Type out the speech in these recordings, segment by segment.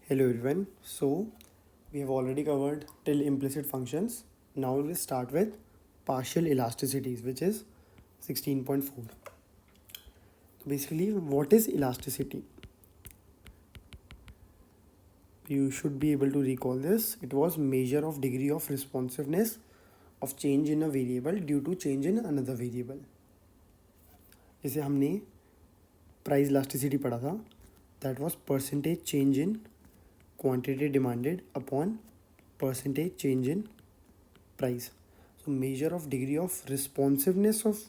Hello everyone. So we have already covered till implicit functions. Now we'll start with partial elasticities, which is 16.4. So basically, what is elasticity? You should be able to recall this. It was measure of degree of responsiveness of change in a variable due to change in another variable. जैसे हमने price elasticity पढ़ा था, that was percentage change in quantity demanded upon percentage change in price. So measure of degree of responsiveness of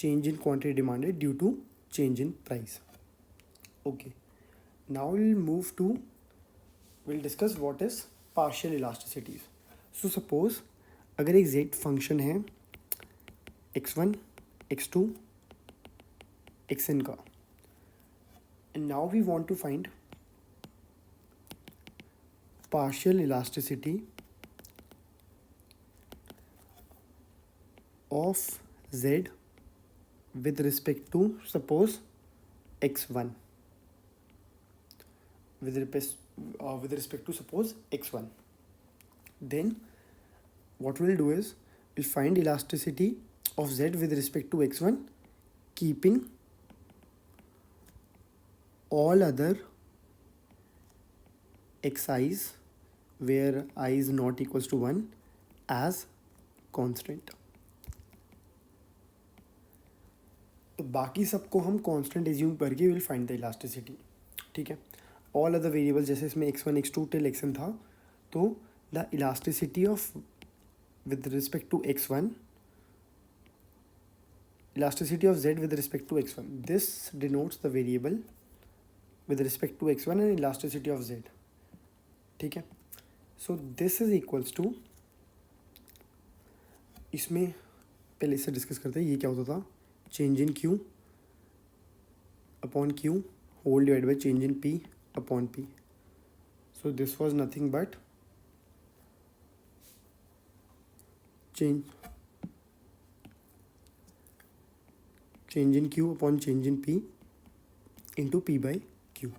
change in quantity demanded due to change in price. Okay, now we'll discuss what is partial elasticities. So suppose अगर एक z function है x1 x2 xn का, and now we want to find partial elasticity of z with respect to suppose x1 with respect to suppose x1. Then what we'll do is we'll find elasticity of z with respect to x1 keeping all other xi's where I is not equals to 1 as constant. तो बाकी सबको हम constant assume करके will find the elasticity. ठीक है, all other variable जैसे इसमें x1 x2 till xn था, तो the elasticity of with respect to x1, elasticity of z with respect to x1, this denotes the variable with respect to x1 and elasticity of z. ठीक है, so this is equals to, इसमें पहले इससे discuss करते हैं ये क्या होता था, change in q upon q whole divide by change in p upon p. So this was nothing but change in q upon change in p into p by q.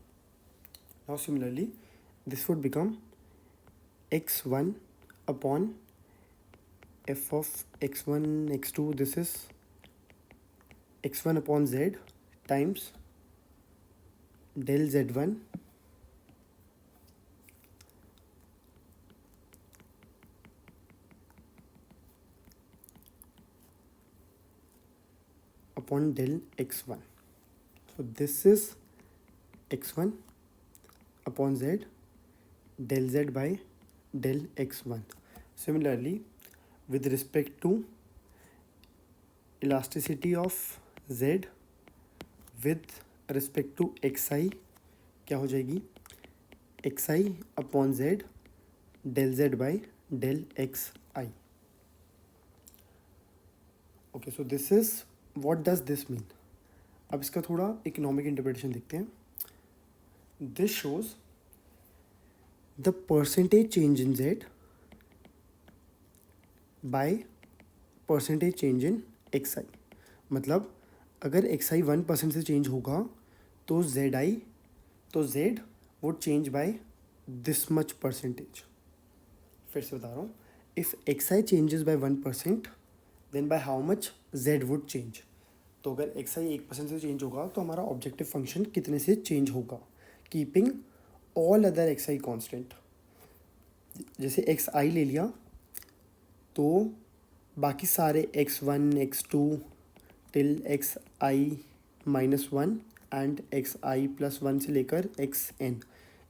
Now similarly this would become x1 upon f of x1 x2, this is x1 upon z times del z1 upon del x1. So this is x1 upon z del z by del x1. Similarly, with respect to elasticity of z with respect to xi, क्या हो जाएगी, xi upon z del z by del xi. Okay, so this is, what does this mean? अब इसका थोड़ा economic interpretation देखते हैं. This shows the percentage change in z by percentage change in xi. मतलब अगर xi 1% से change होगा तो z would change by this much percentage. फिर से बता रहा हूँ, if xi changes by 1% then by how much z would change. तो अगर xi 1% से चेंज होगा तो हमारा ऑब्जेक्टिव फंक्शन कितने से चेंज होगा, keeping all other xi constant. जैसे xi ले लिया तो बाकी सारे x1 x2 till xi minus 1 and xi plus 1 से लेकर xn,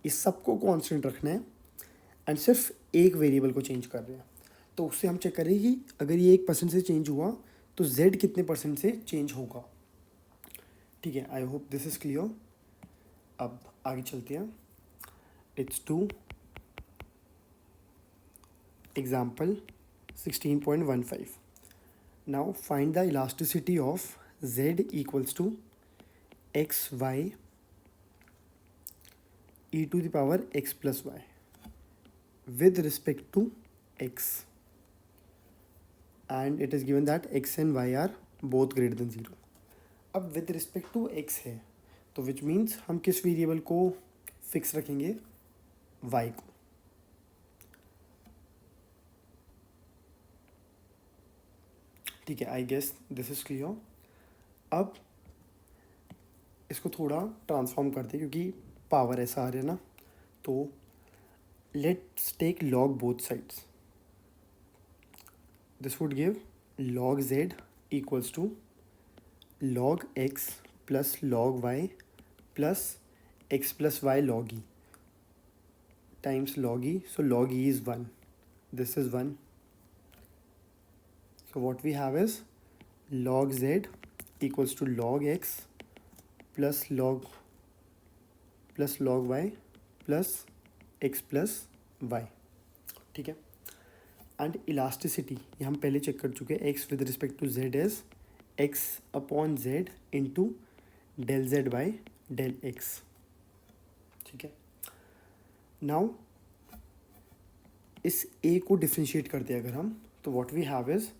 इस सबको कांस्टेंट रखना है एंड सिर्फ एक वेरिएबल को चेंज कर रहे हैं. तो उससे हम चेक करें कि अगर ये 1% से चेंज हुआ तो z कितने % से चेंज होगा. ठीक है, I hope this is clear. अब आगे चलते हैं. It's to example 16.15. Now find the elasticity of z equals to xy e to the power x plus y with respect to x, and it is given that x and y are both greater than 0. अब with respect to x है तो which means हम किस variable को fix रखेंगे, Y को। ठीक है, I guess this is clear. अब इसको थोड़ा ट्रांसफॉर्म करते हैं क्योंकि पावर ऐसा आ रहा है ना, तो let's take log both sides. This would give log z equals to log x plus log y plus x plus y log e times log e. So log e is 1. This is 1. So what we have is log z equals to log x plus log y plus x plus y. ठीक है, and elasticity ये हम पहले check कर चुके हैं, X with respect to Z is X upon Z into del Z by del X. ठीक है, नाउ इस ए को डिफ्रेंशिएट करते हैं अगर हम, तो what we have is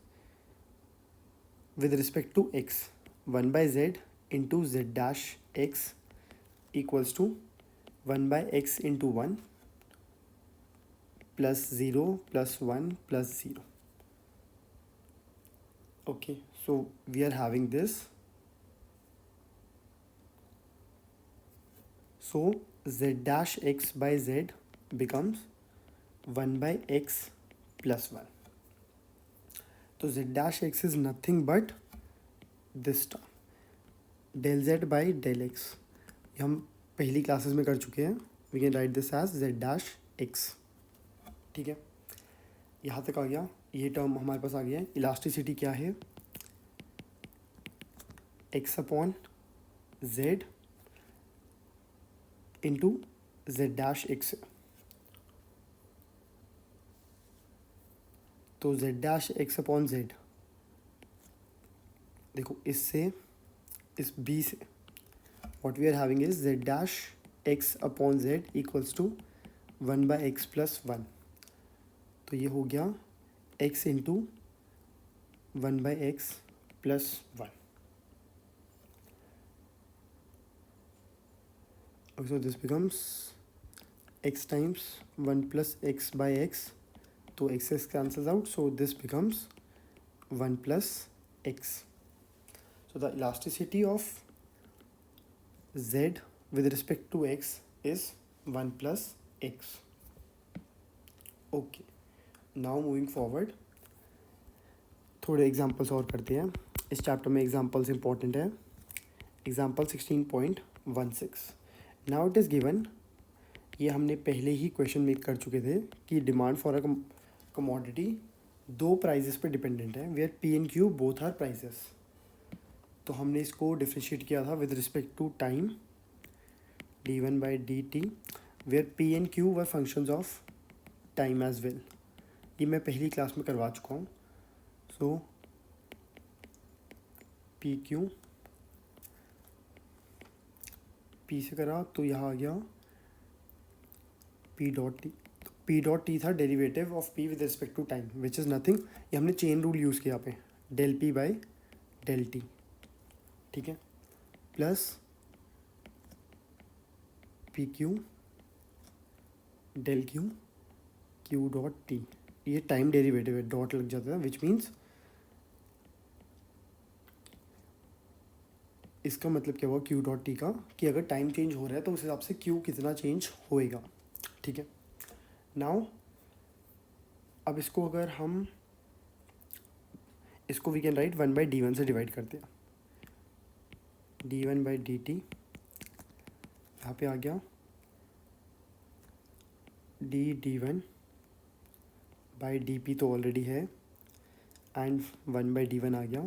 with respect to X 1 by Z into Z dash X equals to 1 by X into 1 plus 0 plus 1 plus 0. Okay, so we are having this. So z dash x by z becomes 1 by x plus 1. तो z dash x is nothing but this term del z by del x. ये हम पहली classes में कर चुके हैं. We can write this as z dash x. ठीक है, यहाँ तक आ गया, ये टर्म हमारे पास आ गया है. इलास्टिसिटी क्या है, x upon Z into Z dash x. तो z dash x upon z, देखो इससे इस बी से what we are having is z dash x upon z equals to 1 by x plus 1. तो ये हो गया x into 1 by x plus 1. So this becomes x times 1 plus x by x. तो x cancels out, so this becomes 1 plus x. So the elasticity of z with respect to x is 1 plus x. Okay. Now moving forward, थोड़े examples और करते हैं. इस chapter में examples important है. Example 16.16. Now it is given, ये हमने पहले ही क्वेश्चन मेक कर चुके थे कि डिमांड फॉर अ कमोडिटी दो प्राइजेस पे डिपेंडेंट है, where P and Q both are prices. तो हमने इसको डिफ्रेंशिएट किया था with respect to time d1 by D T, where P and Q were functions of time as well. ये मैं पहली क्लास में करवा चुका हूँ. सो पी क्यू, पी से करा तो यहाँ आ गया पी डॉट टी. तो पी डॉट टी था derivative of P with respect to time which is nothing, ये हमने चेन रूल यूज़ किया पे, del P by del T. ठीक है, plus P Q del Q Q dot T. ये time derivative है, dot लग जाता है, विच मीन्स इसका मतलब क्या हुआ क्यू डॉट टी का, कि अगर टाइम चेंज हो रहा है तो उस हिसाब से क्यू कितना चेंज होएगा. ठीक है, नाउ अब इसको अगर हम इसको we can write 1 by D one से डिवाइड करते हैं. d1 बाई डी टी यहाँ पे आ गया डी बाई डी पी तो ऑलरेडी है, एंड 1 बाई डी वन आ गया.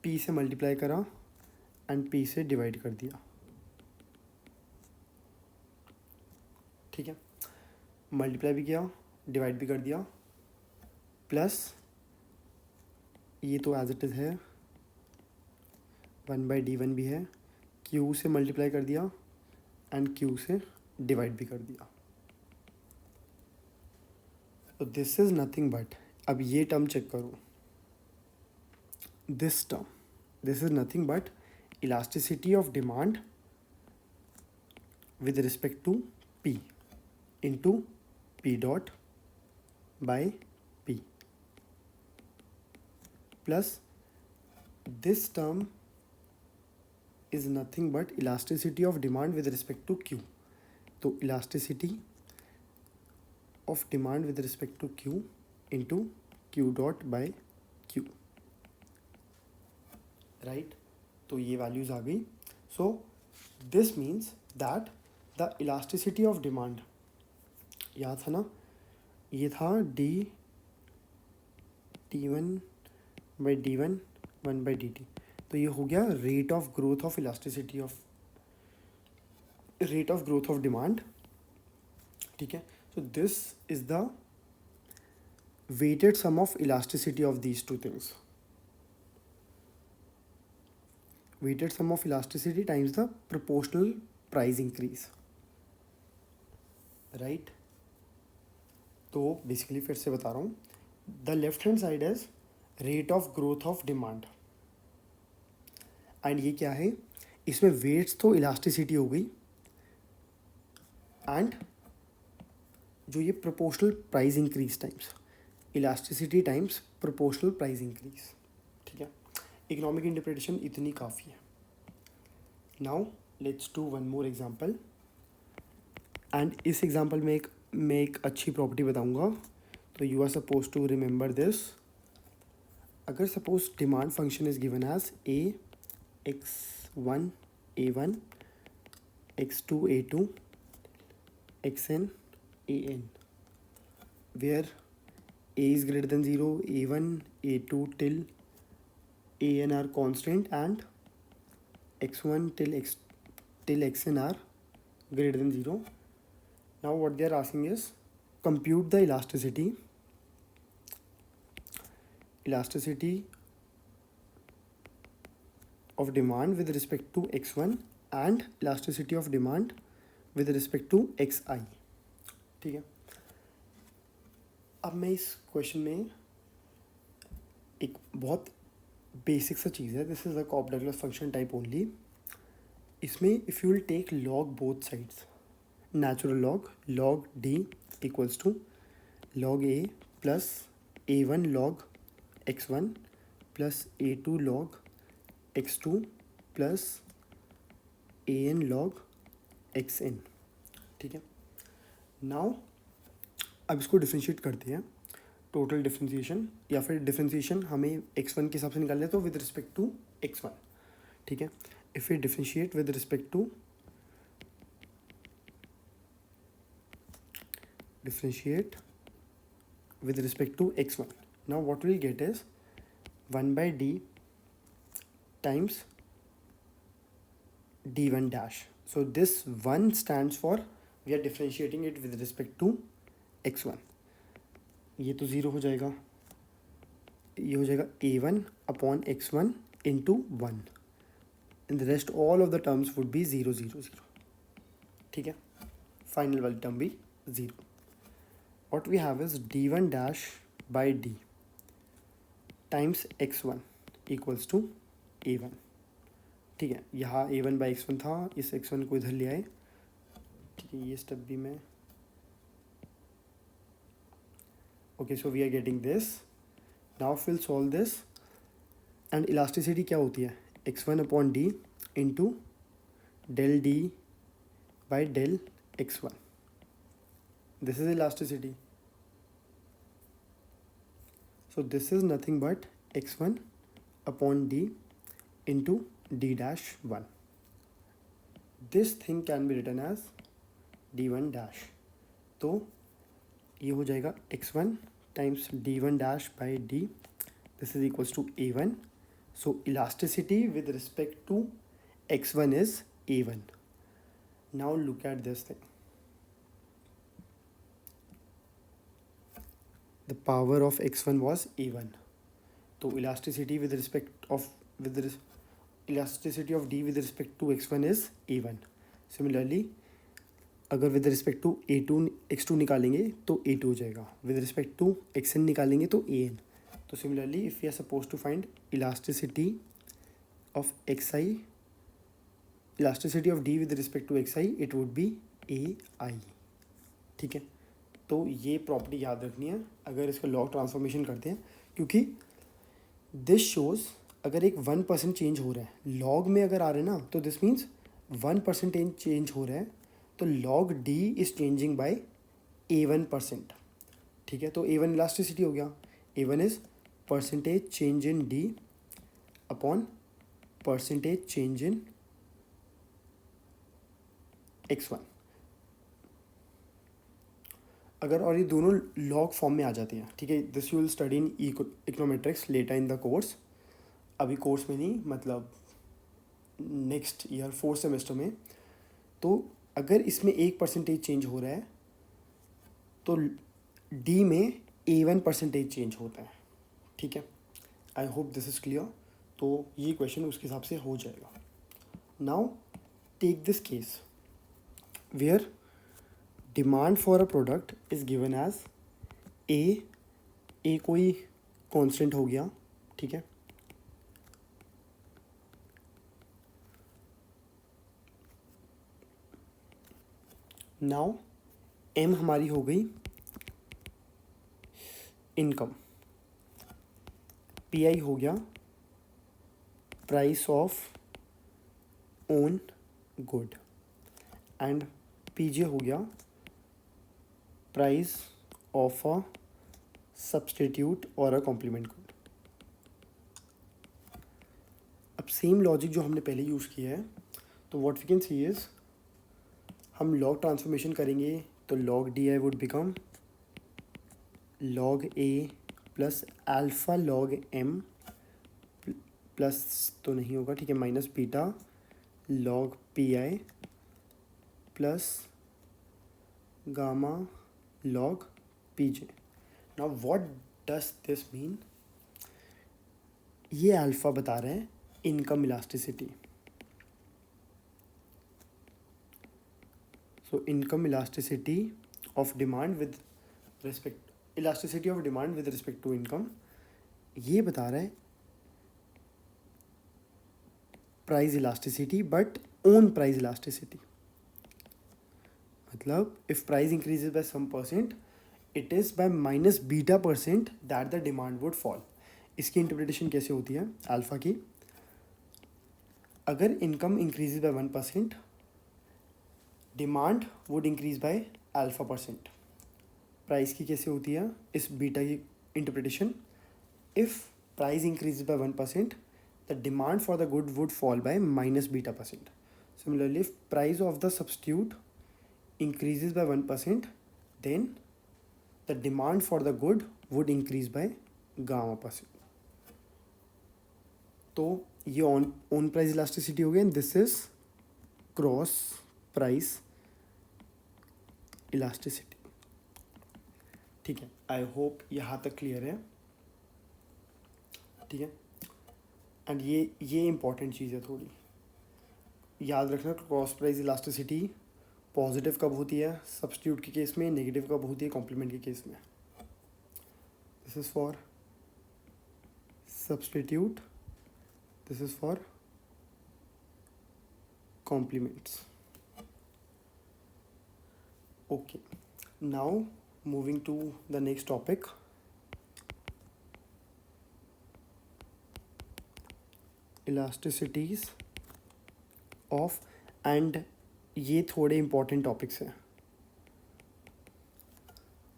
p से मल्टीप्लाई करा एंड p से डिवाइड कर दिया. ठीक है, मल्टीप्लाई भी किया, डिवाइड भी कर दिया, प्लस ये तो एज इट इज़ है 1 बाई डी वन भी है, q से मल्टीप्लाई कर दिया एंड q से डिवाइड भी कर दिया. तो दिस इज़ नथिंग बट, अब ये टर्म चेक करो, this term, this is nothing but elasticity of demand with respect to P. into P dot by P plus this term is nothing but elasticity of demand with respect to Q. तो elasticity of demand with respect to Q into Q dot by Q, right? तो ये values आ गई. So this means that the elasticity of demand, याद था ना, ये था d1 by d1 1 by dt. तो ये हो गया rate of growth of elasticity of rate of growth of demand. ठीक है. So this is the weighted sum of elasticity of these two things. Weighted sum of elasticity times the proportional price increase, right? तो basically फिर से बता रहा हूँ, the left hand side is rate of growth of demand and ये क्या है, इसमें वेट्स तो इलास्टिसिटी हो गई एंड जो ये proportional price increase times elasticity times proportional price increase. ठीक है, इकोनॉमिक इंटरप्रिटेशन इतनी काफ़ी है. Now let's do one more example and इस एग्जांपल में एक अच्छी प्रॉपर्टी बताऊंगा. तो you are suppose to remember this. अगर suppose demand function is given as a x1 a1 x2 a2 xn an where a is greater than 0, a1 a2 till an are constant and x1 till xn are greater than 0. Now what they are asking is compute the elasticity of demand with respect to x1 and elasticity of demand with respect to xi. ठीक है. अब मैं इस question में एक बहुत basic सा चीज़ है, this is a Cobb Douglas function type only. इसमें if you will take log both sides, natural log d equals to log a plus a1 log x1 plus a2 log x2 plus an log xn. ठीक है. Now अब इसको differentiate करते हैं. Total differentiation या फिर differentiation हमें x1 के हिसाब से निकालना है तो विद रिस्पेक्ट टू x1. ठीक है. If we differentiate with respect to x1. Now what we'll get is 1 by d times d1 dash. So this 1 stands for we are differentiating it with respect to x1. ये तो 0 हो जाएगा, ये हो जाएगा a1 upon x1 into 1 and the rest all of the terms would be 0 0 0. ठीक है. Final वाली टर्म भी 0. What we have is d1 dash by d times x1 equals to a1. ठीक है. यहाँ a1 by x1 था, इस x1 को इधर ले आए. ठीक है, ये स्टेप भी मैं okay. So we are getting this. Now will solve this and elasticity क्या होती है, x1 upon D into del D by del x1. This is elasticity. So this is nothing but x1 upon d into d dash 1. This thing can be written as d1 dash. तो ये हो जाएगा x1 times d1 dash by d. This is equals to a1. So elasticity with respect to x1 is a1. Now look at this thing. The power of x1 was a1. तो elasticity with respect of elasticity of d with respect to x1 is a1. Similarly, अगर with respect to a2 x2 निकालेंगे तो a2 हो जाएगा, with respect to xn निकालेंगे तो an. तो similarly, if we are supposed to find elasticity of xi, elasticity of d with respect to xi, it would be ai. ठीक है, तो ये प्रॉपर्टी याद रखनी है अगर इसका लॉग ट्रांसफॉर्मेशन करते हैं, क्योंकि दिस शोज अगर एक 1% चेंज हो रहा है लॉग में अगर आ रहे हैं ना, तो दिस मीन्स 1% चेंज हो रहा है, तो log D is changing by A1%। ठीक है, तो A1 इलास्टिसिटी हो गया, A1 is percentage change in D upon percentage change in x1। अगर और ये दोनों लॉग फॉर्म में आ जाते हैं, ठीक है, this you will study in econometrics later in the course, अभी कोर्स में नहीं, मतलब नेक्स्ट ईयर 4th सेमेस्टर में। तो अगर इसमें 1% चेंज हो रहा है तो डी में A1% चेंज होता है। ठीक है, I hope this is clear. तो ये क्वेश्चन उसके हिसाब से हो जाएगा। Now take this case where demand for a product is given as a कोई कांस्टेंट हो गया, ठीक है, नाउ एम हमारी हो गई इनकम, पी आई हो गया price of own good, and P J हो गया प्राइस ऑफ अ सब्सटीट्यूट और अ कॉम्प्लीमेंट गुड। अब सेम लॉजिक जो हमने पहले यूज़ किया है, तो what we can see is हम लॉग ट्रांसफॉर्मेशन करेंगे तो log D I would become log A plus alpha log M plus तो नहीं होगा, ठीक है, minus beta log P I plus gamma log P J. Now what does this mean? ये alpha बता रहे हैं income elasticity. So income elasticity of demand with respect elasticity of demand with respect to income, ये बता रहा है price elasticity but own price elasticity. मतलब if price increases by some percent it is by minus beta percent that the demand would fall. इसकी interpretation कैसे होती है alpha की? अगर income increases by 1% demand would increase by alpha percent. Price की कैसे होती है इस बीटा की interpretation? If price increases by 1% the demand for the good would fall by minus beta percent. Similarly, if price of the substitute increases by 1%, then the demand for the good would increase by gamma percent. तो ये on price elasticity हो गया, and this is cross price elasticity. ठीक है, I hope यहाँ तक clear है। ठीक है, एंड ये इंपॉर्टेंट चीज़ है, थोड़ी याद रखना। क्रॉस प्राइस इलास्टिसिटी पॉजिटिव कब होती है सब्स्टिट्यूट के केस में, नेगेटिव कब होती है कॉम्प्लीमेंट के केस में। This is for substitute, this is for complements. Okay, now moving to the next topic, elasticities of, and ये थोड़े इंपॉर्टेंट टॉपिक्स हैं।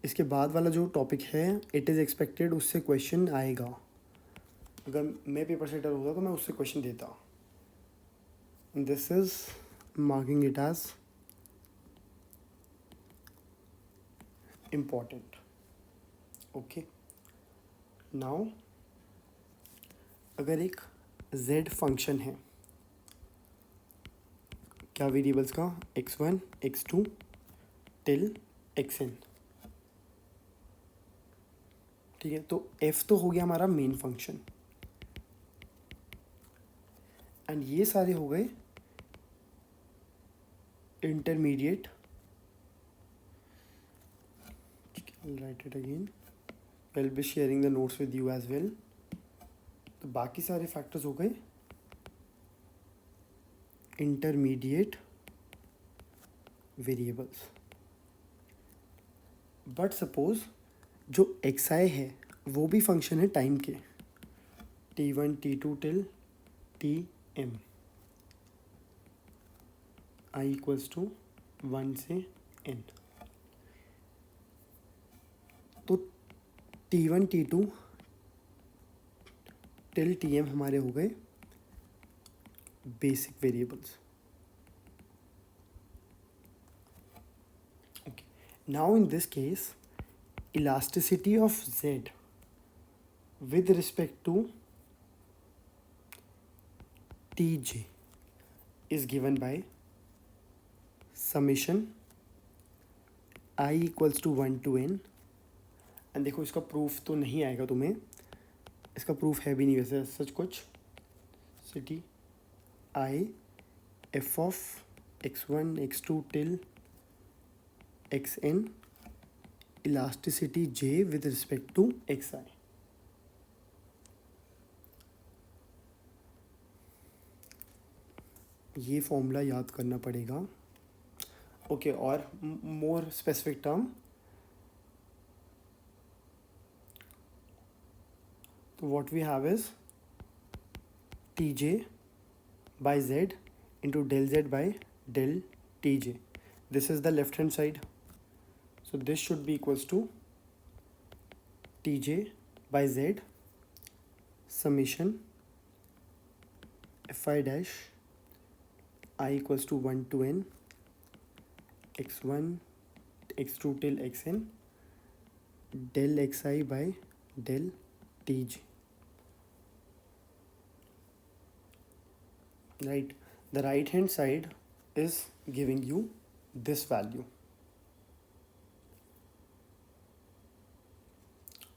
इसके बाद वाला जो टॉपिक है इट इज़ एक्सपेक्टेड उससे क्वेश्चन आएगा। अगर मैं पेपर सेटर होता तो मैं उससे क्वेश्चन देता। This is marking it as important. Okay, now अगर एक z फंक्शन है, क्या वेरिएबल्स का, x1 x2 टिल xn, ठीक है, तो f तो हो गया हमारा मेन फंक्शन, एंड ये सारे हो गए intermediate. Write it again, will be sharing the notes with you as well. तो बाकी सारे फैक्टर्स हो गए इंटरमीडिएट वेरिएबल्स। बट सपोज जो एक्स आई है वो भी फंक्शन है टाइम के, T1 T2 till Tm, i equals to 1 से n। तो T1 T2 टिल Tm हमारे हो गए basic variables. Okay. Now in this case, elasticity of Z with respect to Tj is given by summation I equals to 1 to n। And देखो इसका proof तो नहीं आएगा तुम्हें, इसका प्रूफ है भी नहीं वैसे सच कुछ। City I F of x1 x2 till xn elasticity j with respect to xi। ये फॉर्मूला याद करना पड़ेगा। ओके, और मोर स्पेसिफिक टर्म, तो what we have is Tj by z into del z by del Tj। This is the left hand side, so this should be equals to Tj by z summation fi dash I equals to 1 to n x1 x2 till xn del xi by del Tj। Right, the right hand side is giving you this value।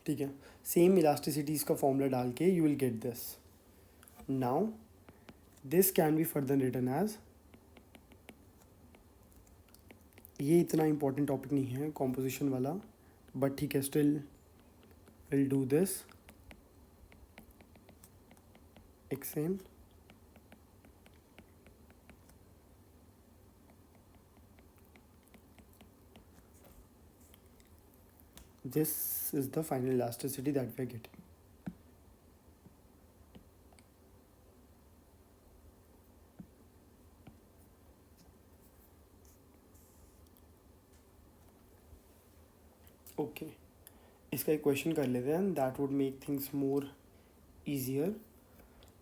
ठीक है, same इलास्टिसिटीज का formula डाल के you will get this. Now this can be further written as, ये इतना important topic नहीं है composition वाला, बट ठीक है, still will do this. xn this is the final elasticity that we are getting। Okay, इसका एक क्वेश्चन कर लेते हैं, that would make things more easier.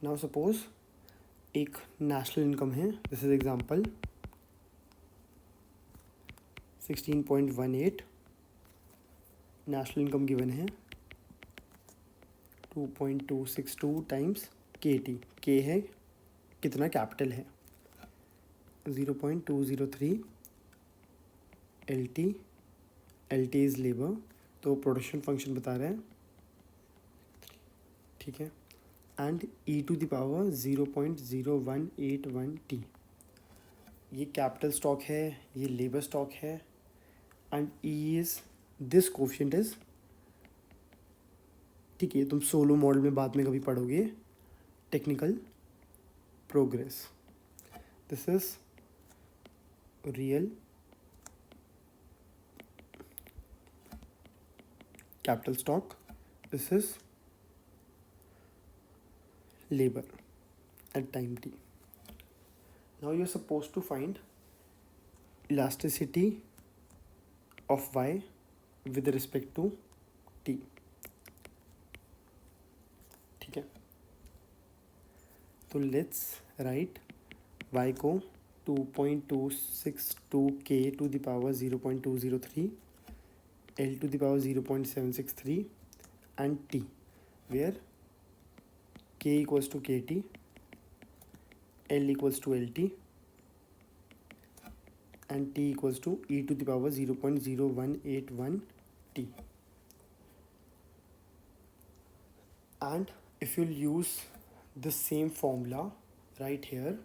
Now suppose एक नेशनल इनकम है, this is example 16.18 national income given है, 2.262 times KT। के है कितना, कैपिटल है 0.203 LT, LT इज़ लेबर, तो प्रोडक्शन फंक्शन बता रहे हैं, ठीक है। And e to the power 0.0181T, ये कैपिटल स्टॉक है, ये लेबर स्टॉक है, and E is this coefficient is, ठीक है, तुम सोलो मॉडल में बाद में कभी पढ़ोगे, technical progress. This is real capital stock, this is labor at time t। Now you're supposed to find elasticity of y with respect to t, ठीक है। तो लेट्स राइट y को 2.262k to the power 0.203, l to the power 0.763 and t, where k equals to kt, l equals to lt and t equals to e to the power 0.0181t। and if you'll use the same formula right here,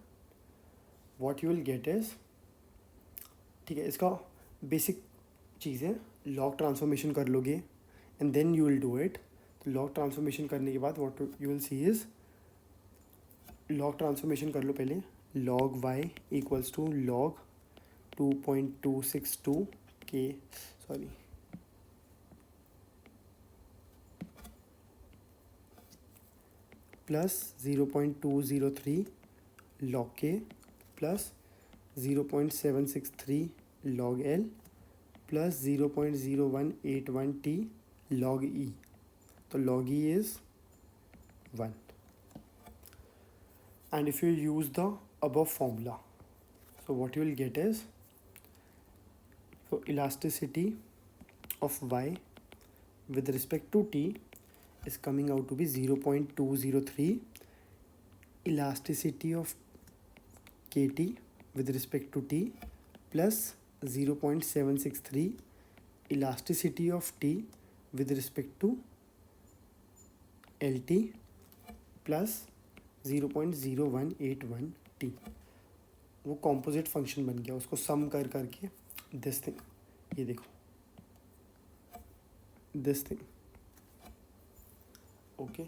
what you will get is, ठीक है, इसका basic चीज़ है, log transformation कर लोगे and then you will do it. तो log transformation करने के बाद what you will see is, log transformation कर लो पहले, log Y equals to log 2.262 के, sorry plus 0.203 log k plus 0.763 log l plus 0.0181 t log e. तो log e is 1. And if you use the above formula, so what you will get is, so elasticity of y with respect to t is coming out to be 0.203. Elasticity of kt with respect to t plus 0.763 elasticity of t with respect to lt plus 0.0181 t. वो composite function बन गया, उसको सम कर करके this thing, ये देखो this thing. Okay,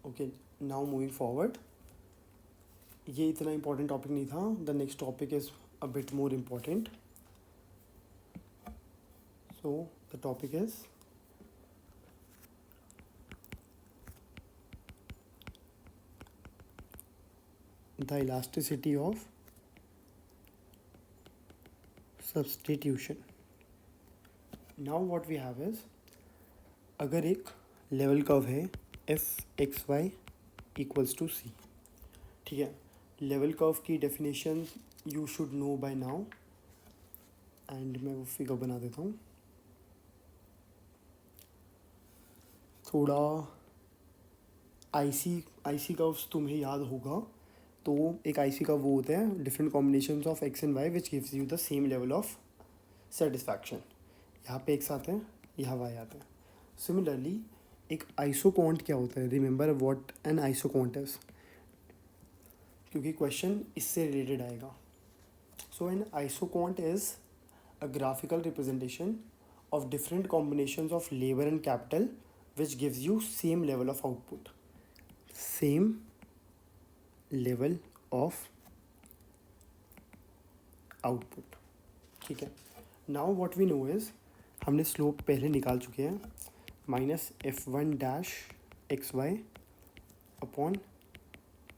okay, now moving forward. ये इतना इम्पोर्टेंट टॉपिक नहीं था. The next topic is a bit more important. So the topic is the elasticity of substitution. Now what we have is, अगर एक level curve है f x y equals to c, ठीक है. Level curve की definition you should know by now, and मैं वो figure बना देता हूँ. थोड़ा आईसी कर्व्स तुम्हें याद होगा. तो एक आईसी का वो होता है different combinations of X and Y which gives you the same level of satisfaction. यहाँ पे एक्स आते हैं, यहाँ वाई आते हैं. सिमिलरली एक आइसोक्वांट क्या होता है? Remember what an isoquant is, क्योंकि क्वेश्चन इससे रिलेटेड आएगा. So an isoquant is a graphical representation of different combinations of labour and capital which gives you same level of output. Same level of output, ठीक है. Now what we know is, हमने slope पहले निकाल चुके हैं, minus f one dash x y upon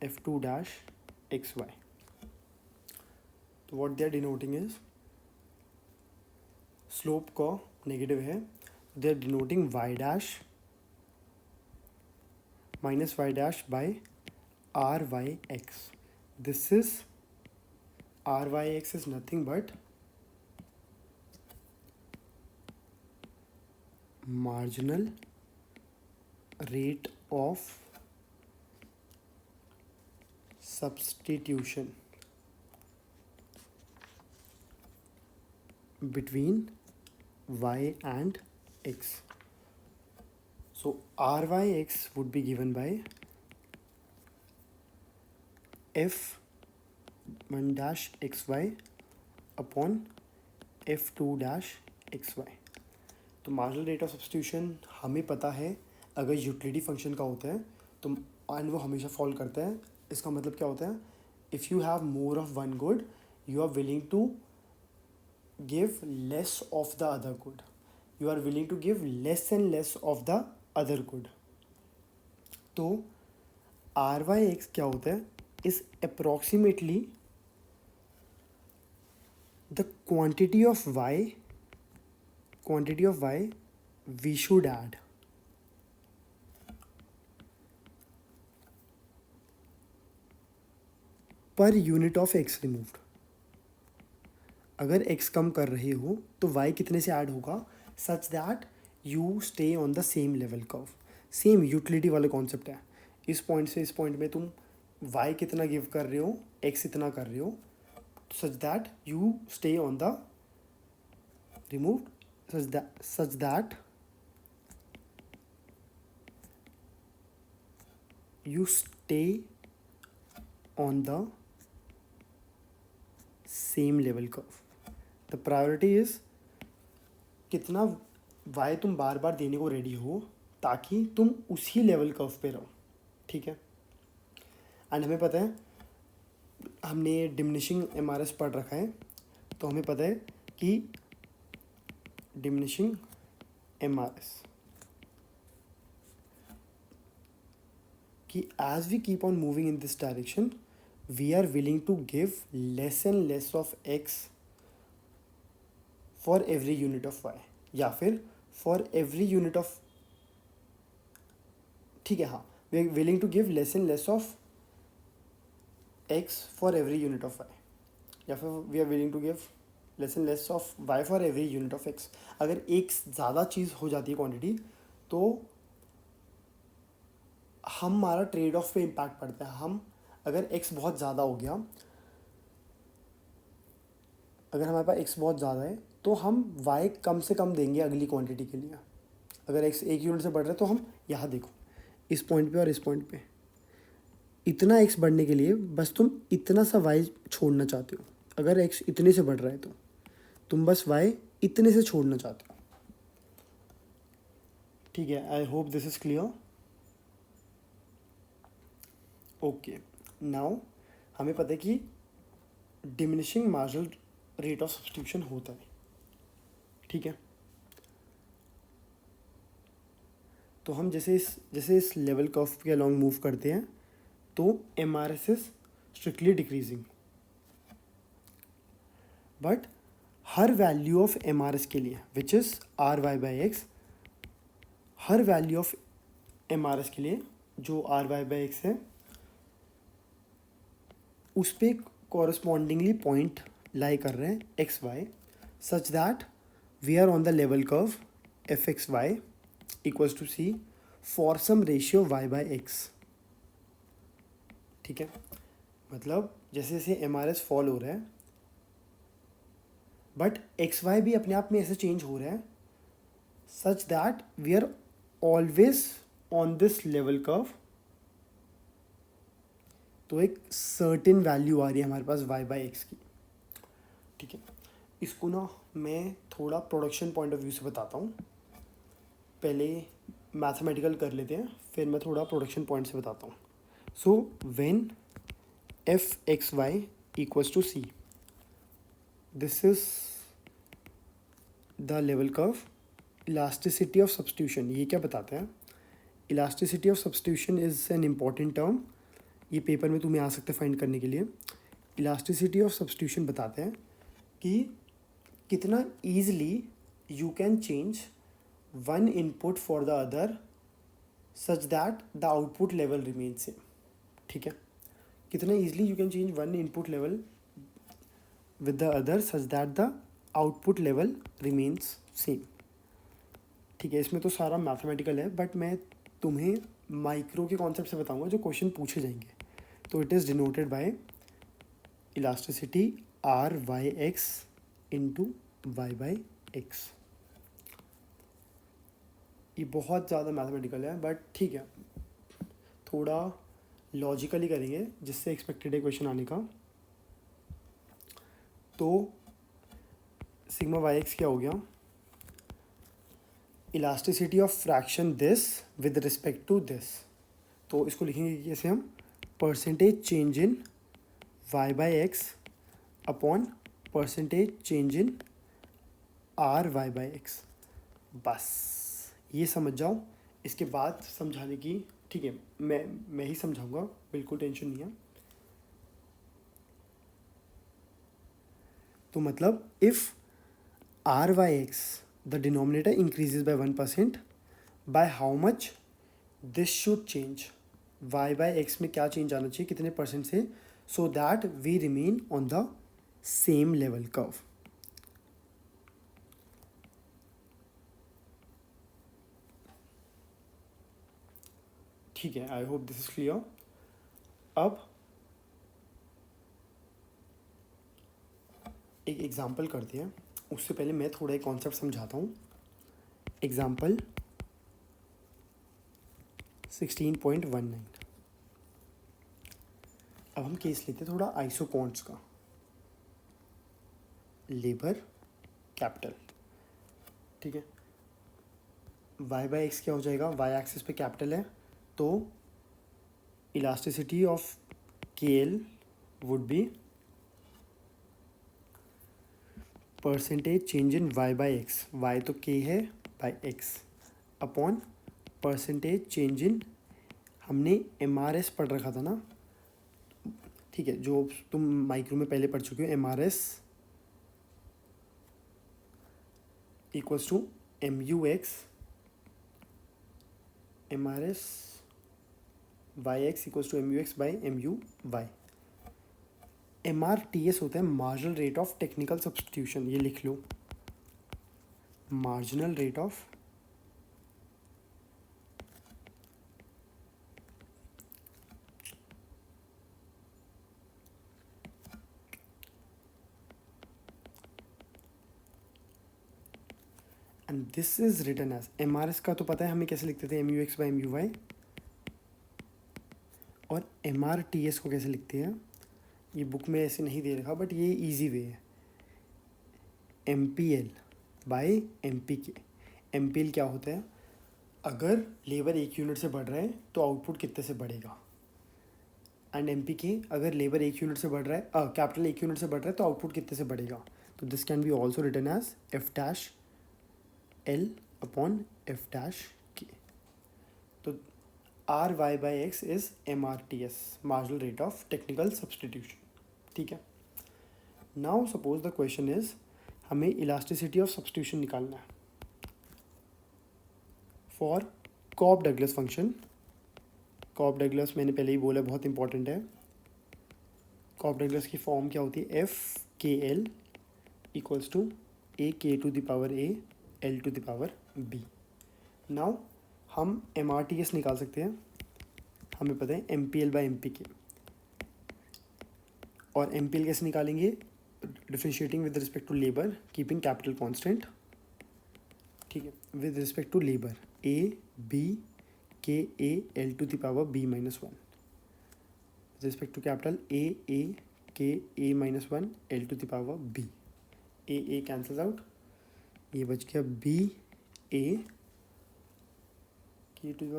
f two dash x y. तो what they are denoting is, slope का negative है, they are denoting Y dash minus Y dash by R Y X. This is RYX is nothing but marginal rate of substitution between y and x. So RYX would be given by f1 dash xy upon f2 dash xy. तो marginal rate of substitution हमें पता है अगर utility function का होता है तो, and वो हमेशा फॉलो करता है. इसका मतलब क्या होता है, if you have more of one good you are willing to give less of the other good. You are willing to give less and less of the other good. तो RYX क्या होता है, is approximately the quantity of y we should add per unit of x removed. अगर x कम कर रहे हो तो y कितने से ऐड होगा, such that you stay on the same level curve. Same utility वाला कॉन्सेप्ट है. इस पॉइंट से इस पॉइंट में तुम y कितना गिव कर रहे हो, x इतना कर रहे हो, such that you stay on the remove, such that you stay on the same level curve. The priority is कितना y तुम बार बार देने को रेडी हो ताकि तुम उसी लेवल कर्व पे रहो, ठीक है. एंड हमें पता है, हमने डिमिनिशिंग MRS पढ़ रखा है, तो हमें पता है कि डिमिनिशिंग MRS कि as we keep on moving in this direction we are willing to give less and less of x for every unit of y, या फिर for every unit of, ठीक है हाँ, we are willing to give less and less of x for every unit of y, या फिर we are willing to give less and less of y for every unit of x. अगर एक ज़्यादा चीज़ हो जाती है क्वांटिटी तो हमारा ट्रेड ऑफ पे इम्पैक्ट पड़ता है. हम अगर x बहुत ज़्यादा हो गया, अगर हमारे पास x बहुत ज़्यादा है तो हम y कम से कम देंगे अगली क्वांटिटी के लिए. अगर x एक यूनिट से बढ़ रहा है तो हम यहाँ देखो इस पॉइंट पे और इस पॉइंट पे इतना x बढ़ने के लिए बस तुम इतना सा y छोड़ना चाहते हो. अगर x इतने से बढ़ रहा है तो तुम बस y इतने से छोड़ना चाहते हो. ठीक है, I hope this is clear. Okay, now हमें पता है कि diminishing marginal rate of substitution होता है. ठीक है, तो हम जैसे इस लेवल कर्व के अलॉन्ग मूव करते हैं तो MRS is strictly decreasing. But her value of MRS के लिए which is RY/X, her value of MRS के लिए जो RY/X है उस पर कॉरस्पॉन्डिंगली पॉइंट लाई कर रहे हैं XY such that we are on the level curve FXY equals to C for some ratio Y/X. ठीक है, मतलब जैसे जैसे MRS फॉल हो रहा है बट XY भी अपने आप में ऐसे चेंज हो रहा है such that we are always on this level curve. तो एक सर्टेन वैल्यू आ रही है हमारे पास Y/X की. ठीक है, इसको ना मैं थोड़ा प्रोडक्शन पॉइंट ऑफ व्यू से बताता हूँ. पहले मैथमेटिकल कर लेते हैं फिर मैं थोड़ा प्रोडक्शन पॉइंट से बताता हूँ. So when FXY equals to C, this is the level curve. Elasticity of substitution ये क्या बताता है? Elasticity of substitution is an important term. ये पेपर में तुम्हें आ सकते फाइंड करने के लिए. इलास्टिसिटी ऑफ सब्स्टिट्यूशन बताते हैं कि कितना easily you can change one input for the other such that the output level remain same. ठीक है, कितना easily you can change one input level with the other such that the output level remains same. ठीक है, इसमें तो सारा mathematical है but मैं तुम्हें माइक्रो के कॉन्सेप्ट से बताऊंगा जो क्वेश्चन पूछे जाएंगे. तो it is denoted by elasticity RY/X into Y/X. ये बहुत ज़्यादा मैथमेटिकल है बट ठीक है, थोड़ा लॉजिकली करेंगे जिससे एक्सपेक्टेड है क्वेश्चन आने का. तो सिग्मा YX क्या हो गया? Elasticity of fraction this with respect to this. तो इसको लिखेंगे कैसे हम? Percentage change in Y/X upon percentage change in RY/X. बस ये समझ जाओ. इसके बाद समझाने की, ठीक है, मैं ही समझाऊंगा, बिल्कुल टेंशन नहीं है. तो मतलब if RY/X the denominator increases by 1%, by how much this should change? Y/X में क्या चेंज आना चाहिए, कितने परसेंट से, so that we remain on the same level curve. ठीक है, I hope this is clear. अब एक एग्जाम्पल करते हैं. उससे पहले मैं थोड़ा एक कॉन्सेप्ट समझाता हूँ. एग्जाम्पल 16.19. अब हम केस लेते हैं थोड़ा आइसोपॉन्ड्स का. Labour capital. ठीक है, Y/X क्या हो जाएगा? Y एक्सिस पे कैपिटल है तो elasticity of KL would be percentage change in Y/X. Y तो K है by x upon percentage change इन, हमने MRS पढ़ रखा था ना, ठीक है, जो तुम माइक्रो में पहले पढ़ चुके हो, MRS equals to MUX, MRS YX equals to MUX by MUY। MRTS होता है marginal rate of technical substitution, ये लिख लो, marginal rate of and this is written as MRS का तो पता है हमें कैसे लिखते थे, MUX बाई MUY, और MRTS को कैसे लिखते हैं, ये बुक में ऐसे नहीं दे रखा बट ये इजी वे है, MPL बाई MPK। MPL क्या होता है, अगर लेबर 1 यूनिट से बढ़ रहा है तो आउटपुट कितने से बढ़ेगा, एंड MPK अगर लेबर 1 यूनिट से बढ़ रहा है, कैपिटल 1 यूनिट से बढ़ रहा है तो आउटपुट कितने से बढ़ेगा। तो this can be also written as F' L अपॉन F', तो RY by X is MRTS, marginal rate of technical substitution, ठीक है। Now suppose the question is, हमें इलास्टिसिटी ऑफ सब्सटीट्यूशन निकालना है for Cobb Douglas function. Cobb Douglas मैंने पहले ही बोला बहुत इंपॉर्टेंट है। कॉप डगलस की फॉर्म क्या होती है, FKL equals to AK to the power A L to the power B। नाउ हम MRTS निकाल सकते हैं, हमें पता है MPL बाई MPK, और MPL कैसे निकालेंगे, differentiating with respect to labour keeping capital constant, ठीक है, with respect to labour A B K A L to the power B minus 1, with respect to capital A K A minus 1 L to the power B, A cancels out, ये बच गया B A K to the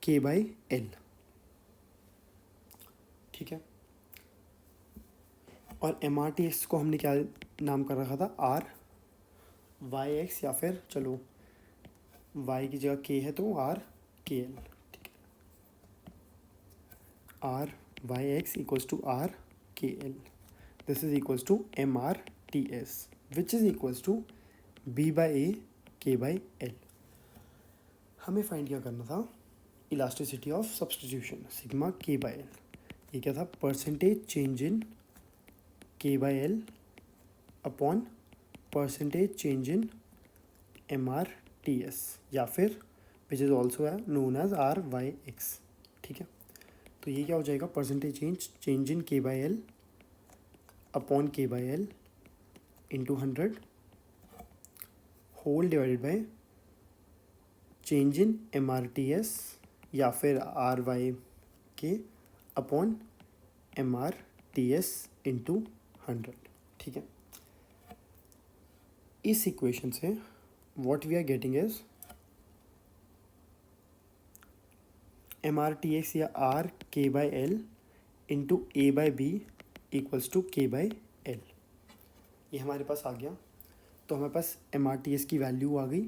K by L, ठीक है। और MRTS को हमने क्या नाम कर रखा था, RYX, या फिर चलो Y की जगह K है तो RKL, ठीक है, RYX equals to RKL, this is equals to MRTS which is equals to B by A K by L। हमें फाइंड क्या करना था, elasticity of substitution sigma K by L, ये क्या था, percentage change in K by L upon percentage change in MRTS, या फिर which is also known as RYX, ठीक है। तो ये क्या हो जाएगा, percentage change in K by L upon K by L into 100 whole divided by change in MRTS या फिर RYK अपॉन MRTS इंटू 100, ठीक है। इस इक्वेशन से what we are getting is MRTX या RK by L into A by B equals to K by L, ये हमारे पास आ गया। तो हमारे पास MRTS की वैल्यू आ गई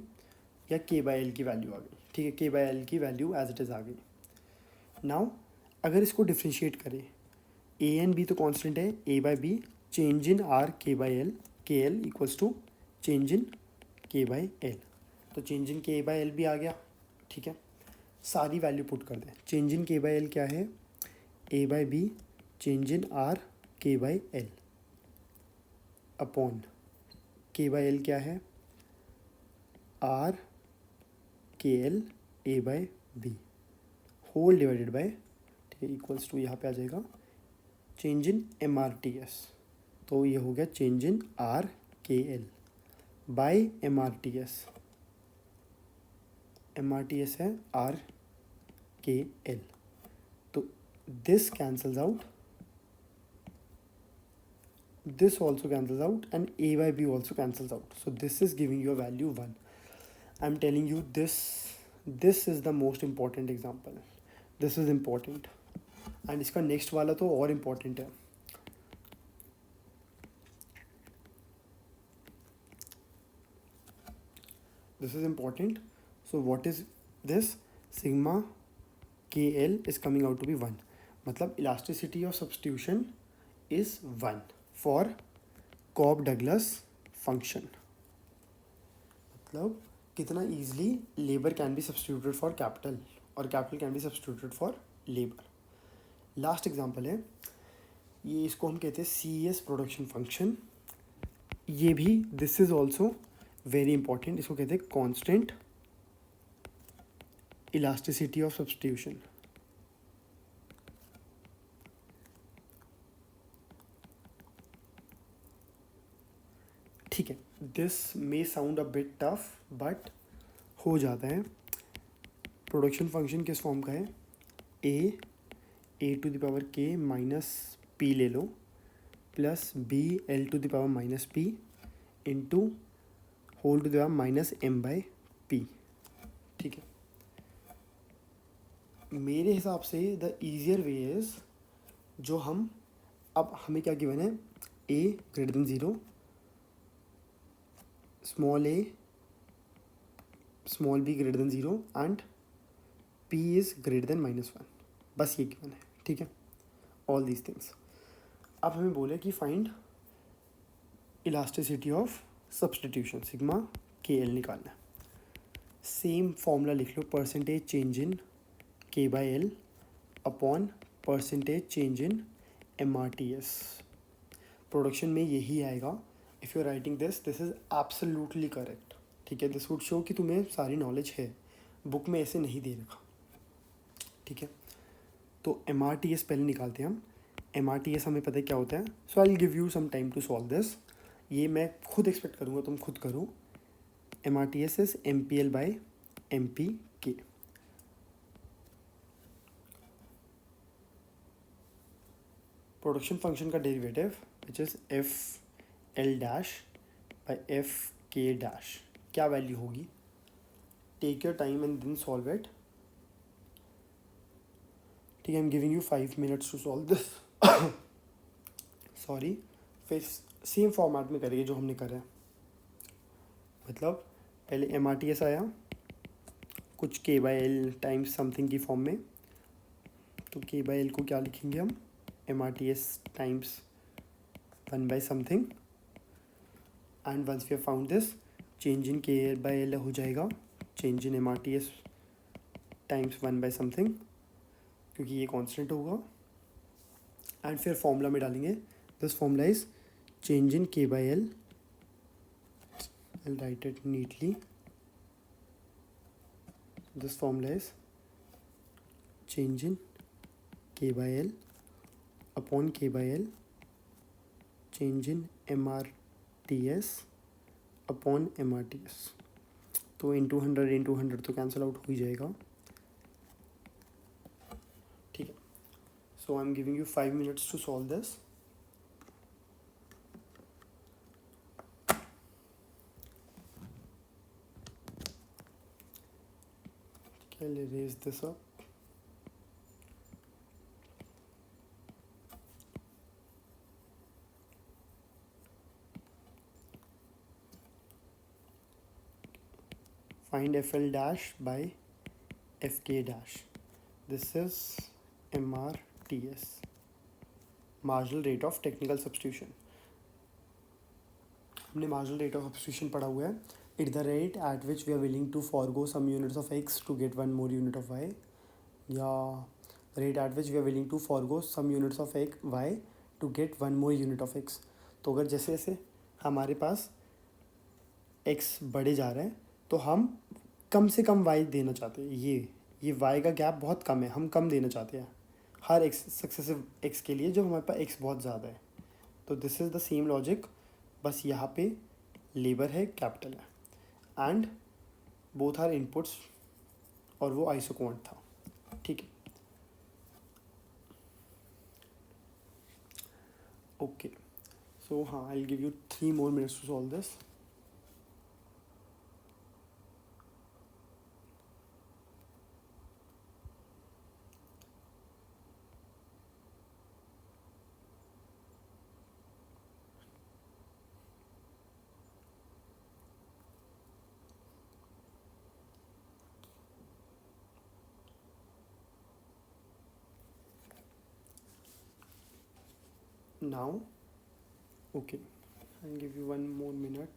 या K बाई L की वैल्यू आ गई, ठीक है, K बाई L की वैल्यू एज इट इज़ आ गई। नाउ अगर इसको डिफ्रेंशिएट करें, A एंड B तो कांस्टेंट है, A by B change in R K by L, K L equals to change in K by L, तो change in K by L भी आ गया, ठीक है। सारी वैल्यू पुट कर दें, change in K by L क्या है, A by B change in R K by L upon K by L क्या है, R K L A by B whole divided by, ठीक है, इक्वल्स टू यहाँ पे आ जाएगा चेंज इन MRTS, तो ये हो गया change in RKL by MRTS, MRTS है RKL, तो this cancels out, this also cancels out and A by B also cancels out, so this is giving you a value 1. I'm telling you this is the most important example, this is important and इसका next वाला तो और important है। This is important. So what is this? Sigma KL is coming out to be 1. मतलब elasticity of substitution is 1 for Cobb-Douglas function. मतलब कितना easily labor can be substituted for capital और capital can be substituted for labor. Last example है ये, इसको हम कहते हैं CS प्रोडक्शन फंक्शन. ये भी this is also very important. इसको कहते हैं कांस्टेंट इलास्टिसिटी ऑफ सब्स्टिट्यूशन. ठीक है, this may sound a bit tough but हो जाता है. प्रोडक्शन फंक्शन किस फॉर्म का है? A to the power K minus P ले लो plus B L to the power minus P into whole to the power minus M by P. ठीक है, मेरे हिसाब से द ईजियर वे इज़, जो हम अब हमें क्या गिवन है, A greater than zero, small a small b greater than zero and p is greater than -1. बस ये गिवन है. ठीक है, ऑल दीज थिंग्स. अब हमें बोले कि find elasticity of substitution, sigma के एल निकालना है. सेम फॉर्मूला लिख लो, percentage change in K by L upon percentage change in MRTS. Production में यही आएगा. If you are writing this is absolutely correct. ठीक है, दिस वुड शो कि तुम्हें सारी नॉलेज है, बुक में ऐसे नहीं दे रखा. ठीक है, तो MRTS पहले निकालते हैं हम. MRTS हमें पता है क्या होता है. So I will give you some time to solve this. ये मैं खुद एक्सपेक्ट करूँगा, तुम खुद करो. MRTS is MPL by MPK. Production function का derivative which is FL dash by FK dash. क्या वैल्यू होगी? Take your time and then solve it. ठीक है, I am giving you 5 minutes to solve this. Sorry, फिर same format में करेंगे जो हमने करा है. मतलब पहले MRTS आया कुछ के बाई एल टाइम्स समथिंग की फॉर्म में, तो के बाई एल को क्या लिखेंगे हम? MRTS times 1 by something. And once we have found this, change in K by L हो जाएगा change in MRTS times 1 by something, क्योंकि ये कांस्टेंट होगा. एंड फिर फॉर्मूला में डालेंगे. This formula is change in K by L. I'll write it neatly. This formula is change in K by L upon K by L change in MRTS upon MRTS. तो into 100 तो cancel out हो ही जाएगा. ठीक है, so I am giving you 5 minutes to solve this. I'll erase this up. Find FL dash by FK dash. This is MRTS, marginal rate of technical substitution. हमने marginal rate of substitution पढ़ा हुआ है. It's the rate at which we are willing to forego some units of x to get one more unit of y, या rate at which we are willing to forego some units of y to get one more unit of x. तो अगर जैसे जैसे हमारे पास x बढ़े जा रहा है तो हम कम से कम y देना चाहते हैं. ये y का गैप बहुत कम है, हम कम देना चाहते हैं हर x सक्सेसिव x के लिए जब हमारे पास x बहुत ज़्यादा है. तो this is the same logic, बस यहाँ पे लेबर है, कैपिटल है, एंड बोथ आर इनपुट्स, और वो आइसोक्वांट था. ठीक है, ओके. सो हाँ, I will give you 3 more minutes to solve this. now. Okay, I'll give you one more minute.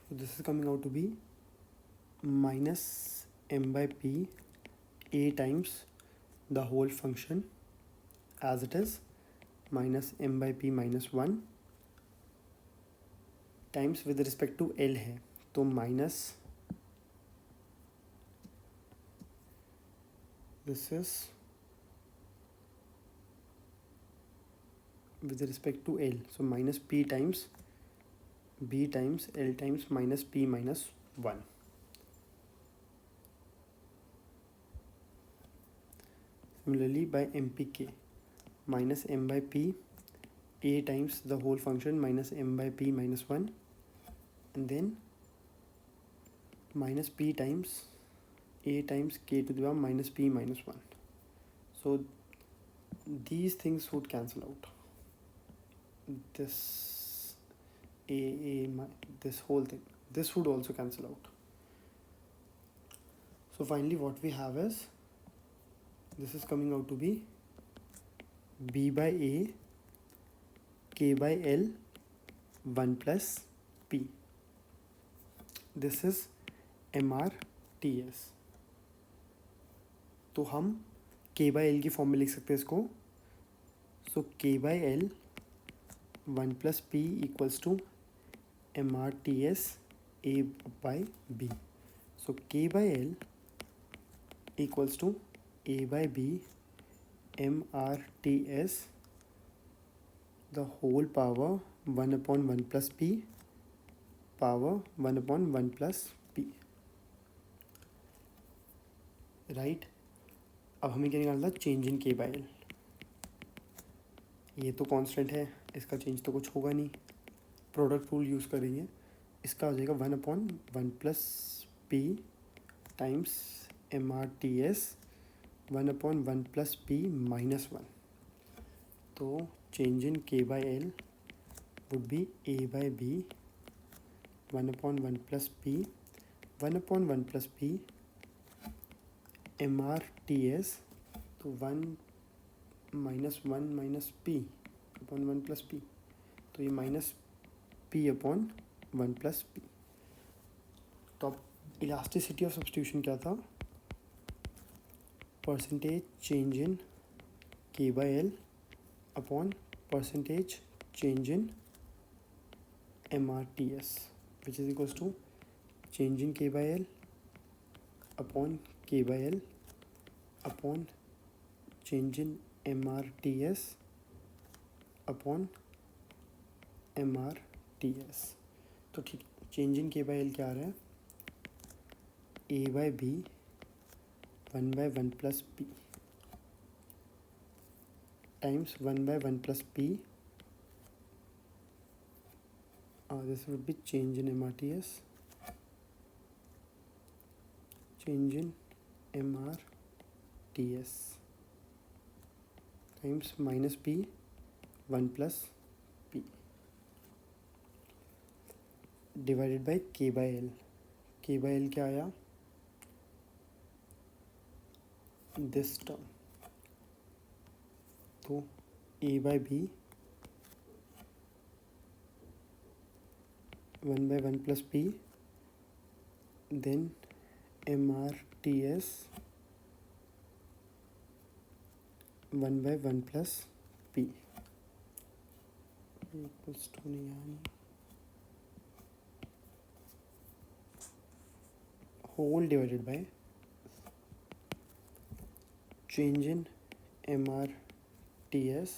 So this is coming out to be minus m by p a times the whole function as it is, minus m by p minus 1 times with respect to L है, तो minus this is with respect to L, so minus P times B times L times minus P minus 1. Similarly by MPK, minus M by P A times the whole function minus M by P minus 1, and then minus P times A times K to the power minus P minus 1. So these things would cancel out. This this whole thing, this would also cancel out. So finally what we have is, this is coming out to be B by A K by L 1 plus P. This is MRTS. तो हम K by L की form में लिख सकते हैं इसको. So K by L 1 plus P equals to MRTS A by B. So K by L equals to A by B MRTS the whole power 1 upon 1 plus P power 1 upon 1 plus P. Right, अब हमें क्या निकालना था, change in K by L. ये तो constant है, इसका change तो कुछ होगा नहीं, प्रोडक्ट रूल यूज़ करेंगे, इसका हो जाएगा 1 upon 1 plus P times MRTS 1 upon 1 plus P minus 1. तो change in K by L would be A by B 1 upon 1 plus P 1 upon 1 plus P MRTS, तो 1 minus 1 minus P upon 1 plus P, तो ये minus P upon 1 plus P. तो अब elasticity of substitution क्या था, percentage change in K by L upon percentage change in MRTS, which is equals to change in K by L upon K by L upon change in MRTS upon MRTS. तो ठीक, change in K by L क्या आ रहा है, A by B 1 by 1 plus P times 1 by 1 plus P. This would be change in MRTS, change in MRTS times minus P 1 plus P divided by K by L. K by L क्या आया, this term, तो A by B 1 by 1 plus P, then MRTS 1 by 1 plus P equals to नहीं आनी, whole divided by change in MRTS.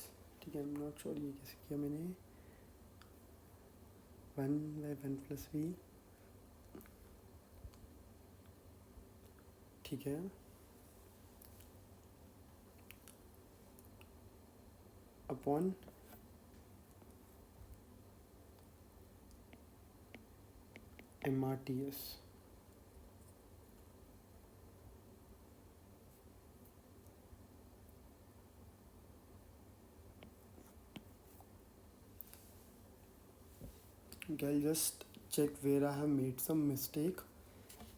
ठीक है, I am not sure ये कैसे किया मैंने, 1 by 1 plus V, ठीक है, upon MRTS. Okay, I'll just check where I have made some mistake.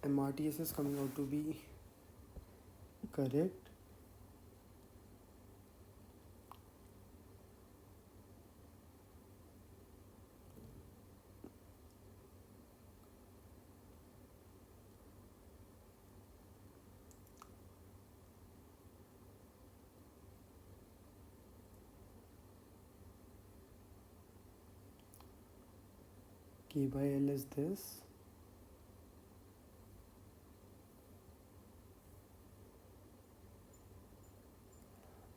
MRTS is coming out to be correct. K by L is this.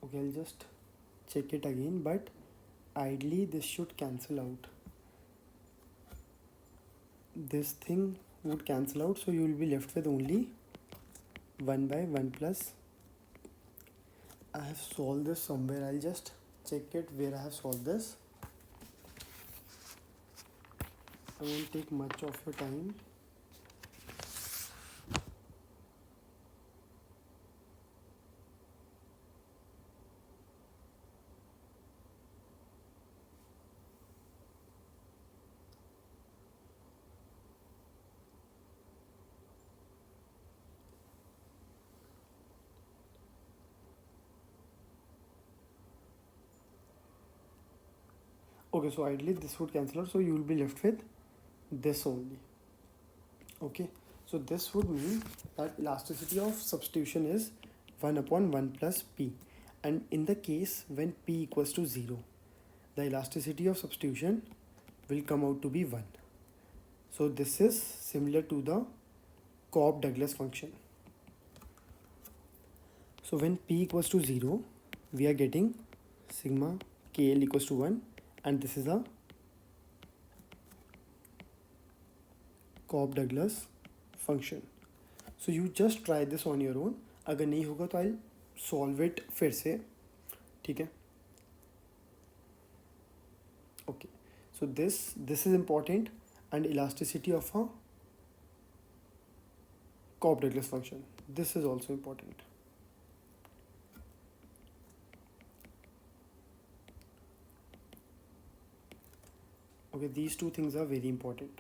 Okay, I'll just check it again, but ideally this should cancel out. This thing would cancel out, so you will be left with only 1 by 1 plus. I have solved this somewhere. I'll just check it where I have solved this. I won't take much of your time. Okay, so ideally this would cancel out, so you will be left with this only. Okay, so this would mean that elasticity of substitution is 1 upon 1 plus p, and in the case when p equals to 0, the elasticity of substitution will come out to be 1. So this is similar to the Cobb-Douglas function. So when p equals to 0, we are getting sigma kl equals to 1, and this is a Cobb-Douglas function. So you just try this on your own. अगर नहीं होगा तो I'll solve it फिर से, ठीक है? Okay, so this is important, and elasticity of a Cobb-Douglas function, this is also important. Okay, these two things are very important.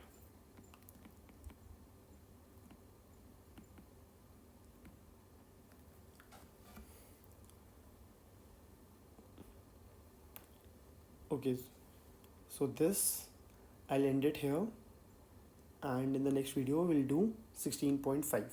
Okay, so this I'll end it here, and in the next video we'll do 16.5.